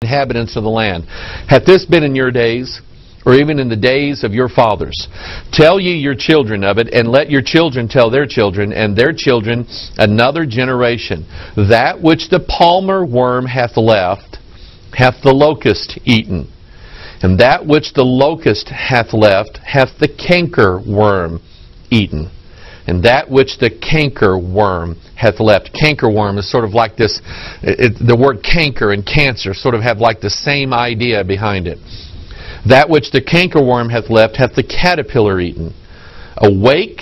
inhabitants of the land. Hath this been in your days, or even in the days of your fathers? Tell ye your children of it, and let your children tell their children, and their children another generation. That which the palmer worm hath left, hath the locust eaten. And that which the locust hath left, hath the canker worm eaten. And that which the canker worm hath left. Canker worm is sort of like this, the word canker and cancer sort of have like the same idea behind it. That which the canker worm hath left, hath the caterpillar eaten. Awake,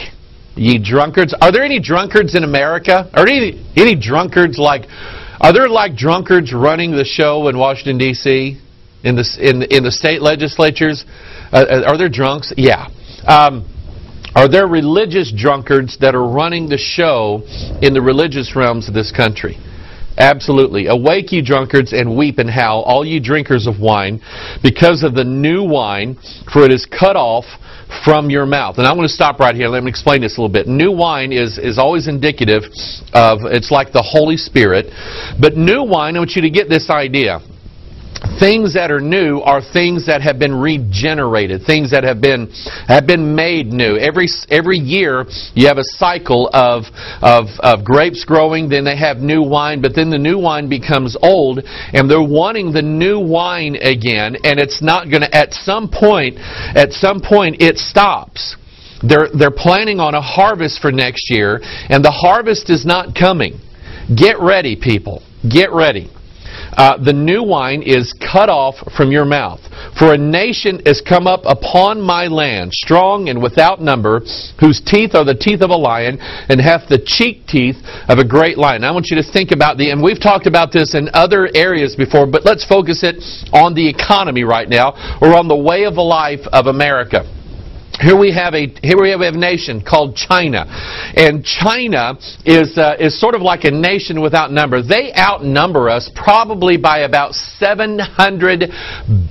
ye drunkards. Are there any drunkards in America? Are there any drunkards are there drunkards running the show in Washington, D.C.? In the state legislatures? Are there drunks? Yeah. Are there religious drunkards that are running the show in the religious realms of this country? Absolutely. Awake, ye drunkards, and weep and howl, all ye drinkers of wine, because of the new wine, for it is cut off from your mouth. And I'm going to stop right here. Let me explain this a little bit. New wine is always indicative of, it's like the Holy Spirit. But new wine, I want you to get this idea. Things that are new are things that have been regenerated, things that have been made new. Every year you have a cycle of grapes growing, then they have new wine, but then the new wine becomes old, and they're wanting the new wine again, and it's not going to, at some point it stops. They're planning on a harvest for next year, and the harvest is not coming. Get ready, people. Get ready. The new wine is cut off from your mouth. For a nation is come up upon my land, strong and without number, whose teeth are the teeth of a lion, and hath the cheek teeth of a great lion. I want you to think about and we've talked about this in other areas before, but let's focus it on the economy right now, or on the way of life of America. Here we have a nation called China, and China is sort of like a nation without number. They outnumber us probably by about 700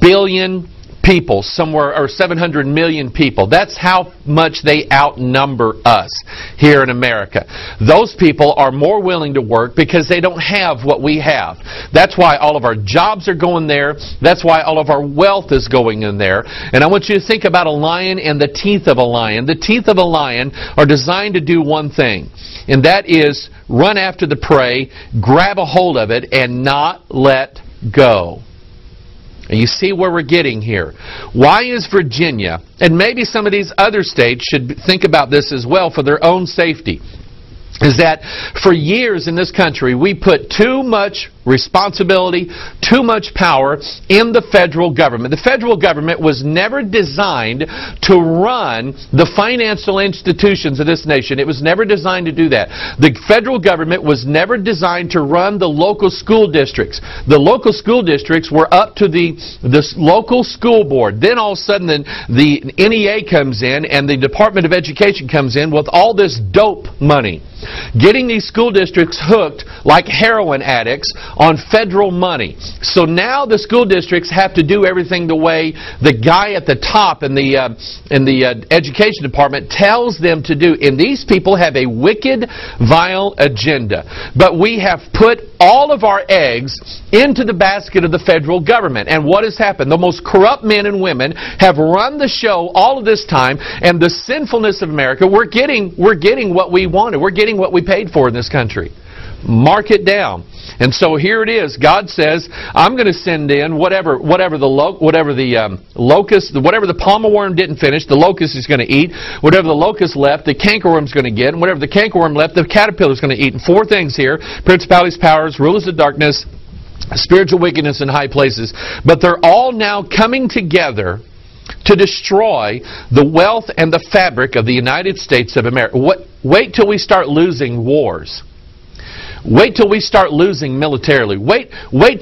billion people, somewhere, or 700 million people. That's how much they outnumber us here in America. Those people are more willing to work because they don't have what we have. That's why all of our jobs are going there. That's why all of our wealth is going in there. And I want you to think about a lion and the teeth of a lion. The teeth of a lion are designed to do one thing, and that is run after the prey, grab a hold of it, and not let go. And you see where we're getting here. Why is Virginia, and maybe some of these other states should think about this as well for their own safety, is that for years in this country we put too much responsibility, too much power in the federal government. The federal government was never designed to run the financial institutions of this nation. It was never designed to do that. The federal government was never designed to run the local school districts. The local school districts were up to the local school board. Then all of a sudden the NEA comes in, and the Department of Education comes in with all this dope money, getting these school districts hooked like heroin addicts on federal money. So now the school districts have to do everything the way the guy at the top in the education department tells them to do. And these people have a wicked, vile agenda. But we have put all of our eggs into the basket of the federal government. And what has happened? The most corrupt men and women have run the show all of this time, and the sinfulness of America, we're getting what we wanted. We're getting what we paid for in this country. Mark it down. And so here it is. God says, I'm going to send in whatever the palmer worm didn't finish, the locust is going to eat. Whatever the locust left, the cankerworm is going to get. And whatever the cankerworm left, the caterpillar is going to eat. And four things here: principalities, powers, rulers of darkness, spiritual wickedness in high places. But they're all now coming together to destroy the wealth and the fabric of the United States of America. Wait till we start losing wars. Wait till we start losing militarily. Wait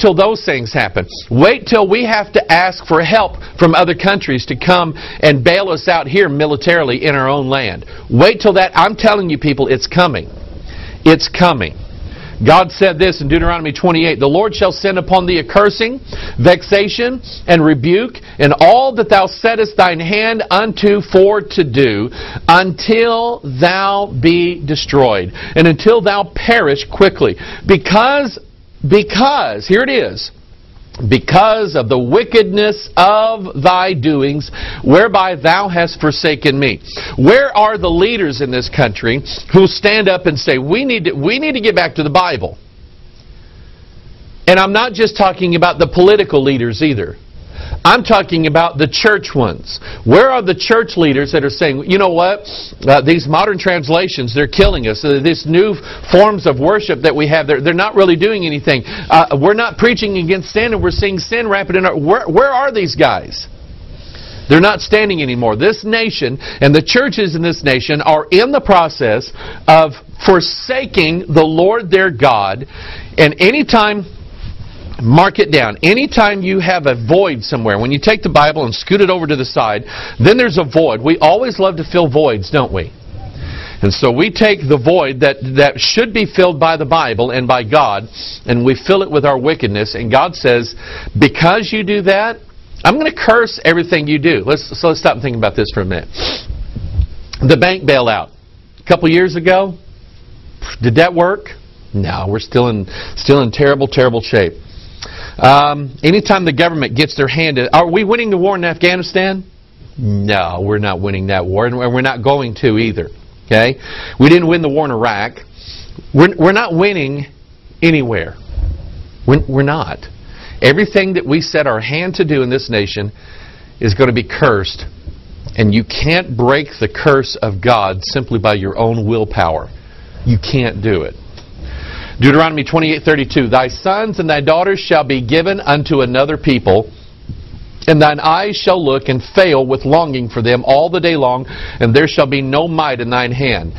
till those things happen. Wait till we have to ask for help from other countries to come and bail us out here militarily in our own land. Wait till that. I'm telling you, people, it's coming. It's coming. God said this in Deuteronomy 28, the Lord shall send upon thee a cursing, vexation, and rebuke, and all that thou settest thine hand unto for to do, until thou be destroyed, and until thou perish quickly. Because, here it is, because of the wickedness of thy doings, whereby thou hast forsaken me. Where are the leaders in this country who stand up and say, we need to get back to the Bible? And I'm not just talking about the political leaders either. I'm talking about the church ones. Where are the church leaders that are saying, you know what, these modern translations, they're killing us. These new forms of worship that we have, they're not really doing anything. We're not preaching against sin, and we're seeing sin rampant in our... Where are these guys? They're not standing anymore. This nation and the churches in this nation are in the process of forsaking the Lord their God. And anytime... Mark it down. Anytime you have a void somewhere, when you take the Bible and scoot it over to the side, then there's a void. We always love to fill voids, don't we? And so we take the void that should be filled by the Bible and by God, and we fill it with our wickedness. And God says, because you do that, I'm going to curse everything you do. Let's stop and think about this for a minute. The bank bailout. A couple years ago, did that work? No, we're still in terrible, terrible shape. Anytime the government gets their hand in... Are we winning the war in Afghanistan? No, we're not winning that war, and we're not going to either. Okay? We didn't win the war in Iraq. We're not winning anywhere. We're not. Everything that we set our hand to do in this nation is going to be cursed, and you can't break the curse of God simply by your own willpower. You can't do it. Deuteronomy 28:32, thy sons and thy daughters shall be given unto another people, and thine eyes shall look and fail with longing for them all the day long, and there shall be no might in thine hand.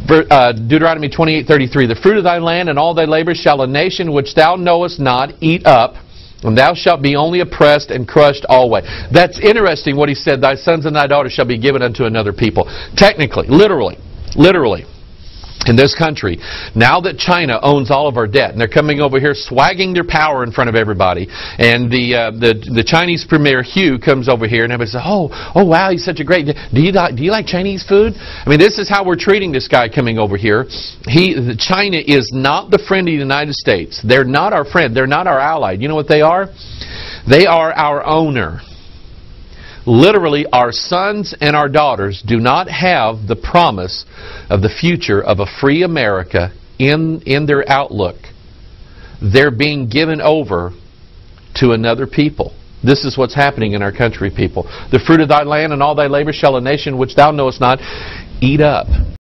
Deuteronomy 28:33, the fruit of thy land and all thy labor shall a nation which thou knowest not eat up, and thou shalt be only oppressed and crushed always. That's interesting what he said, thy sons and thy daughters shall be given unto another people. Technically, literally, in this country, now that China owns all of our debt, and they're coming over here swagging their power in front of everybody, and the Chinese premier Hu comes over here, and everybody says, oh wow, he's such a great... Do you like Chinese food? I mean, this is how we're treating this guy coming over here. China is not the friend of the United States. They're not our friend. They're not our ally. You know what they are? They are our owner. Literally, our sons and our daughters do not have the promise of the future of a free America in their outlook. They're being given over to another people. This is what's happening in our country, people. The fruit of thy land and all thy labor shall a nation which thou knowest not eat up.